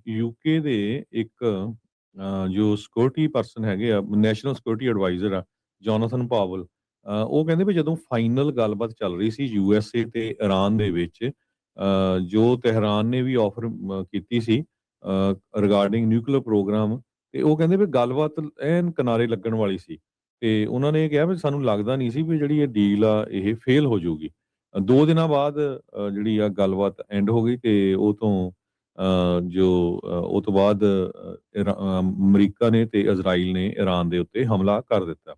UK ਦੇ ਇੱਕ ਜੋ ਸਿਕਿਉਰਿਟੀ ਪਰਸਨ ਹੈਗੇ ਆ, ਨੈਸ਼ਨਲ ਸਿਕਿਉਰਿਟੀ ਐਡਵਾਈਜ਼ਰ ਆ, ਜੋਨਾਥਨ ਪਾਵਲ। ਉਹ ਕਹਿੰਦੇ ਵੀ ਜਦੋਂ ਫਾਈਨਲ ਗੱਲਬਾਤ ਚੱਲ ਰਹੀ ਸੀ ਯੂਐਸਏ ਤੇ ਈਰਾਨ ਦੇ ਵਿੱਚ, ਜੋ ਤਹਿਰਾਨ ਨੇ ਵੀ ਆਫਰ ਕੀਤੀ ਸੀ ਰਿਗਾਰਡਿੰਗ ਨਿਊਕਲੀਅਰ ਪ੍ਰੋਗਰਾਮ, ਤੇ ਉਹ ਕਹਿੰਦੇ ਵੀ ਗੱਲਬਾਤ ਐਨ ਕਿਨਾਰੇ ਲੱਗਣ ਵਾਲੀ ਸੀ। ਤੇ ਉਹਨਾਂ ਨੇ ਕਿਹਾ ਵੀ ਸਾਨੂੰ ਲੱਗਦਾ ਨਹੀਂ ਸੀ ਵੀ ਜਿਹੜੀ ਇਹ ਡੀਲ ਆ ਇਹ ਫੇਲ ਹੋ ਜਾਊਗੀ। 2 ਦਿਨਾਂ ਬਾਅਦ ਜਿਹੜੀ ਆ ਗੱਲਬਾਤ ਐਂਡ ਹੋ ਗਈ ਤੇ ਉਹ ਤੋਂ ਉਹ ਤੋਂ ਬਾਅਦ ਅਮਰੀਕਾ ਨੇ ਤੇ ਇਜ਼ਰਾਈਲ ਨੇ ਈਰਾਨ ਦੇ ਉੱਤੇ ਹਮਲਾ ਕਰ ਦਿੱਤਾ।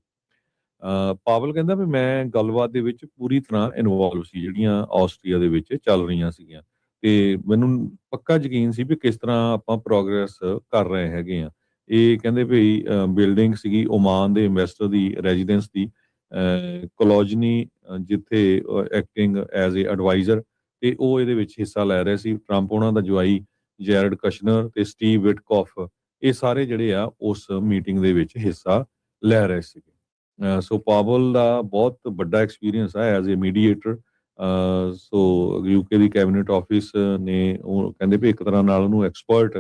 ਪਾਵਲ ਕਹਿੰਦਾ ਵੀ ਮੈਂ ਗੱਲਬਾਤ ਦੇ ਵਿੱਚ ਪੂਰੀ ਤਰ੍ਹਾਂ ਇਨਵੋਲਵ ਸੀ, ਜਿਹੜੀਆਂ ਆਸਟਰੀਆ ਦੇ ਵਿੱਚ ਚੱਲ ਰਹੀਆਂ ਸੀਗੀਆਂ, ਤੇ ਮੈਨੂੰ ਪੱਕਾ ਯਕੀਨ ਸੀ ਵੀ ਕਿਸ ਤਰ੍ਹਾਂ ਆਪਾਂ ਪ੍ਰੋਗਰੈਸ ਕਰ ਰਹੇ ਹੈਗੇ ਆ। ਇਹ ਕਹਿੰਦੇ ਵੀ ਬਿਲਡਿੰਗ ਸੀਗੀ ਓਮਾਨ ਦੇ ਇਨਵੈਸਟਰ ਦੀ ਰੈਜ਼ੀਡੈਂਸ ਦੀ, ਕੋਲੋਜਨੀ, ਜਿੱਥੇ ਐਕਟਿੰਗ ਐਜ਼ ਏ ਐਡਵਾਈਜ਼ਰ, ਤੇ ਉਹ ਇਹਦੇ ਵਿੱਚ ਹਿੱਸਾ ਲੈ ਰਹੇ ਸੀ। ਟਰੰਪ ਉਹਨਾਂ ਦਾ ਜਵਾਈ ਜੈਰਡ ਕਸ਼ਨਰ ਤੇ ਸਟੀਵ ਵਿਟਕੌਫ, ਇਹ ਸਾਰੇ ਜਿਹੜੇ ਆ ਉਸ ਮੀਟਿੰਗ ਦੇ ਵਿੱਚ ਹਿੱਸਾ ਲੈ ਰਹੇ ਸੀਗੇ। ਸੋ ਪਾਵਲ ਦਾ ਬਹੁਤ ਵੱਡਾ ਐਕਸਪੀਰੀਅੰਸ ਹੈ as a mediator. So UK the cabinet office ਨੇ ਉਹ ਕਹਿੰਦੇ ਵੀ ਇੱਕ ਤਰ੍ਹਾਂ ਨਾਲ ਉਹਨੂੰ ਐਕਸਪਰਟ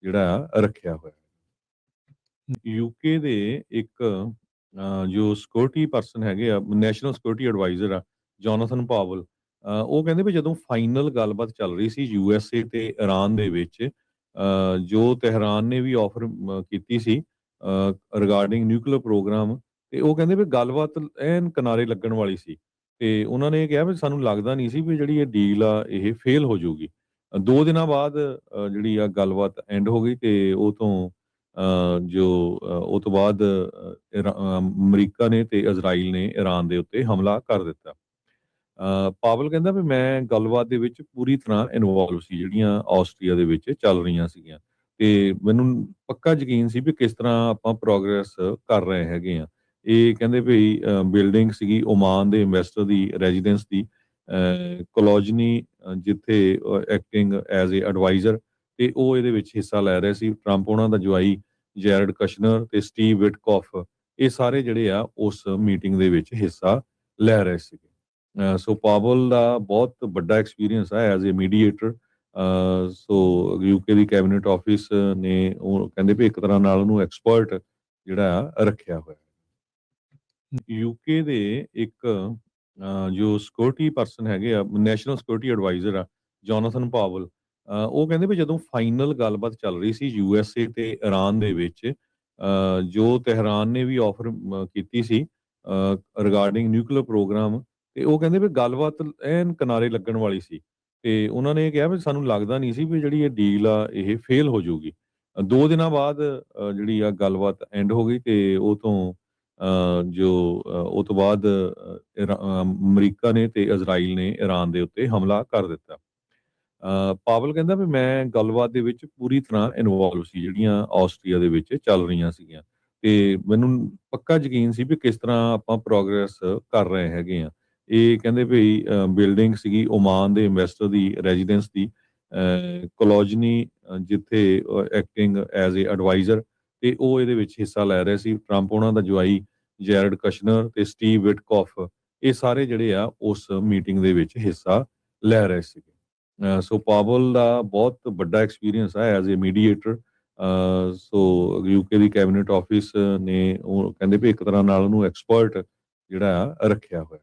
ਜਿਹੜਾ ਆ ਰੱਖਿਆ ਹੋਇਆ। ਯੂਕੇ ਦੇ ਇੱਕ ਜੋ ਸਿਕਿਉਰਿਟੀ ਪਰਸਨ ਹੈਗੇ ਆ, ਨੈਸ਼ਨਲ ਸਿਕਿਉਰਿਟੀ ਐਡਵਾਈਜ਼ਰ ਆ, ਜੋਨਾਥਨ ਪਾਵਲ। ਉਹ ਕਹਿੰਦੇ ਵੀ ਜਦੋਂ ਫਾਈਨਲ ਗੱਲਬਾਤ ਚੱਲ ਰਹੀ ਸੀ ਯੂਐਸਏ ਤੇ ਈਰਾਨ ਦੇ ਵਿੱਚ, ਜੋ ਤਹਿਰਾਨ ਨੇ ਵੀ ਆਫਰ ਕੀਤੀ ਸੀ ਰਿਗਾਰਡਿੰਗ ਨਿਊਕਲੀਅਰ ਪ੍ਰੋਗਰਾਮ, ਤੇ ਉਹ ਕਹਿੰਦੇ ਵੀ ਗੱਲਬਾਤ ਐਨ ਕਿਨਾਰੇ ਲੱਗਣ ਵਾਲੀ ਸੀ। ਤੇ ਉਹਨਾਂ ਨੇ ਕਿਹਾ ਵੀ ਸਾਨੂੰ ਲੱਗਦਾ ਨਹੀਂ ਸੀ ਵੀ ਜਿਹੜੀ ਇਹ ਡੀਲ ਆ ਇਹ ਫੇਲ ਹੋ ਜਾਊਗੀ। 2 ਦਿਨਾਂ ਬਾਅਦ ਜਿਹੜੀ ਆ ਗੱਲਬਾਤ ਐਂਡ ਹੋ ਗਈ ਤੇ ਉਹ ਤੋਂ ਉਹ ਤੋਂ ਬਾਅਦ ਅਮਰੀਕਾ ਨੇ ਤੇ ਇਜ਼ਰਾਈਲ ਨੇ ਈਰਾਨ ਦੇ ਉੱਤੇ ਹਮਲਾ ਕਰ ਦਿੱਤਾ। ਪਾਵਲ ਕਹਿੰਦਾ ਵੀ ਮੈਂ ਗੱਲਬਾਤ ਦੇ ਵਿੱਚ ਪੂਰੀ ਤਰ੍ਹਾਂ ਇਨਵੋਲਵ ਸੀ, ਜਿਹੜੀਆਂ ਆਸਟਰੀਆ ਦੇ ਵਿੱਚ ਚੱਲ ਰਹੀਆਂ ਸੀਗੀਆਂ, ਤੇ ਮੈਨੂੰ ਪੱਕਾ ਯਕੀਨ ਸੀ ਵੀ ਕਿਸ ਤਰ੍ਹਾਂ ਆਪਾਂ ਪ੍ਰੋਗਰੈਸ ਕਰ ਰਹੇ ਹੈਗੇ ਆ। ਇਹ ਕਹਿੰਦੇ ਵੀ ਬਿਲਡਿੰਗ ਸੀਗੀ ਓਮਾਨ ਦੇ ਇਨਵੈਸਟਰ ਦੀ ਰੈਜ਼ੀਡੈਂਸ ਦੀ, ਕੋਲੋਜਨੀ, ਜਿੱਥੇ ਐਕਟਿੰਗ ਐਜ਼ ਏ ਐਡਵਾਈਜ਼ਰ, ਤੇ ਉਹ ਇਹਦੇ ਵਿੱਚ ਹਿੱਸਾ ਲੈ ਰਹੇ ਸੀ। ਟਰੰਪ ਉਹਨਾਂ ਦਾ ਜਵਾਈ ਜੈਰਡ ਕਸ਼ਨਰ ਤੇ ਸਟੀਵ ਵਿਟਕੌਫ, ਇਹ ਸਾਰੇ ਜਿਹੜੇ ਆ ਉਸ ਮੀਟਿੰਗ ਦੇ ਵਿੱਚ ਹਿੱਸਾ ਲੈ ਰਹੇ ਸੀਗੇ। ਸੋ ਪਾਵਲ ਦਾ ਬਹੁਤ ਵੱਡਾ ਐਕਸਪੀਰੀਅੰਸ ਹੈ as a mediator. So UK the cabinet office ਨੇ ਉਹ ਕਹਿੰਦੇ ਵੀ ਇੱਕ ਤਰ੍ਹਾਂ ਨਾਲ ਉਹਨੂੰ ਐਕਸਪਰਟ ਜਿਹੜਾ ਆ ਰੱਖਿਆ ਹੋਇਆ। ਯੂਕੇ ਦੇ ਇੱਕ ਜੋ ਸਿਕਿਉਰਿਟੀ ਪਰਸਨ ਹੈਗੇ ਆ, ਨੈਸ਼ਨਲ ਸਿਕਿਉਰਿਟੀ ਐਡਵਾਈਜ਼ਰ ਆ, ਜੋਨਾਥਨ ਪਾਵਲ। ਉਹ ਕਹਿੰਦੇ ਵੀ ਜਦੋਂ ਫਾਈਨਲ ਗੱਲਬਾਤ ਚੱਲ ਰਹੀ ਸੀ ਯੂਐਸਏ ਤੇ ਈਰਾਨ ਦੇ ਵਿੱਚ, ਜੋ ਤਹਿਰਾਨ ਨੇ ਵੀ ਆਫਰ ਕੀਤੀ ਸੀ ਰਿਗਾਰਡਿੰਗ ਨਿਊਕਲੀਅਰ ਪ੍ਰੋਗਰਾਮ, ਤੇ ਉਹ ਕਹਿੰਦੇ ਵੀ ਗੱਲਬਾਤ ਐਨ ਕਿਨਾਰੇ ਲੱਗਣ ਵਾਲੀ ਸੀ। ਤੇ ਉਹਨਾਂ ਨੇ ਕਿਹਾ ਵੀ ਸਾਨੂੰ ਲੱਗਦਾ ਨਹੀਂ ਸੀ ਵੀ ਜਿਹੜੀ ਇਹ ਡੀਲ ਆ ਇਹ ਫੇਲ ਹੋ ਜਾਊਗੀ। 2 ਦਿਨਾਂ ਬਾਅਦ ਜਿਹੜੀ ਆ ਗੱਲਬਾਤ ਐਂਡ ਹੋ ਗਈ ਤੇ ਉਹ ਤੋਂ ਉਹ ਤੋਂ ਬਾਅਦ ਅਮਰੀਕਾ ਨੇ ਤੇ ਇਜ਼ਰਾਈਲ ਨੇ ਈਰਾਨ ਦੇ ਉੱਤੇ ਹਮਲਾ ਕਰ ਦਿੱਤਾ। ਪਾਵਲ ਕਹਿੰਦਾ ਵੀ ਮੈਂ ਗੱਲਬਾਤ ਦੇ ਵਿੱਚ ਪੂਰੀ ਤਰ੍ਹਾਂ ਇਨਵੋਲਵ ਸੀ, ਜਿਹੜੀਆਂ ਆਸਟਰੀਆ ਦੇ ਵਿੱਚ ਚੱਲ ਰਹੀਆਂ ਸੀਗੀਆਂ, ਤੇ ਮੈਨੂੰ ਪੱਕਾ ਯਕੀਨ ਸੀ ਵੀ ਕਿਸ ਤਰ੍ਹਾਂ ਆਪਾਂ ਪ੍ਰੋਗਰੈਸ ਕਰ ਰਹੇ ਹੈਗੇ ਆ। ਇਹ ਕਹਿੰਦੇ ਵੀ ਬਿਲਡਿੰਗ ਸੀਗੀ ਓਮਾਨ ਦੇ ਇਨਵੈਸਟਰ ਦੀ ਰੈਜ਼ੀਡੈਂਸ ਦੀ, ਕੋਲੋਜਨੀ, ਜਿੱਥੇ ਐਕਟਿੰਗ ਐਜ਼ ਏ ਐਡਵਾਈਜ਼ਰ, ਤੇ ਉਹ ਇਹਦੇ ਵਿੱਚ ਹਿੱਸਾ ਲੈ ਰਹੇ ਸੀ। ਟਰੰਪ ਉਹਨਾਂ ਦਾ ਜਵਾਈ ਜੈਰਡ ਕਸ਼ਨਰ ਤੇ ਸਟੀਵ ਵਿਟਕੌਫ, ਇਹ ਸਾਰੇ ਜਿਹੜੇ ਆ ਉਸ ਮੀਟਿੰਗ ਦੇ ਵਿੱਚ ਹਿੱਸਾ ਲੈ ਰਹੇ ਸੀਗੇ। ਸੋ ਪਾਵਲ ਦਾ ਬਹੁਤ ਵੱਡਾ ਐਕਸਪੀਰੀਅੰਸ ਹੈ as a mediator. So UK the cabinet office ਨੇ ਉਹ ਕਹਿੰਦੇ ਵੀ ਇੱਕ ਤਰ੍ਹਾਂ ਨਾਲ ਉਹਨੂੰ ਐਕਸਪਰਟ ਜਿਹੜਾ ਆ ਰੱਖਿਆ ਹੋਇਆ।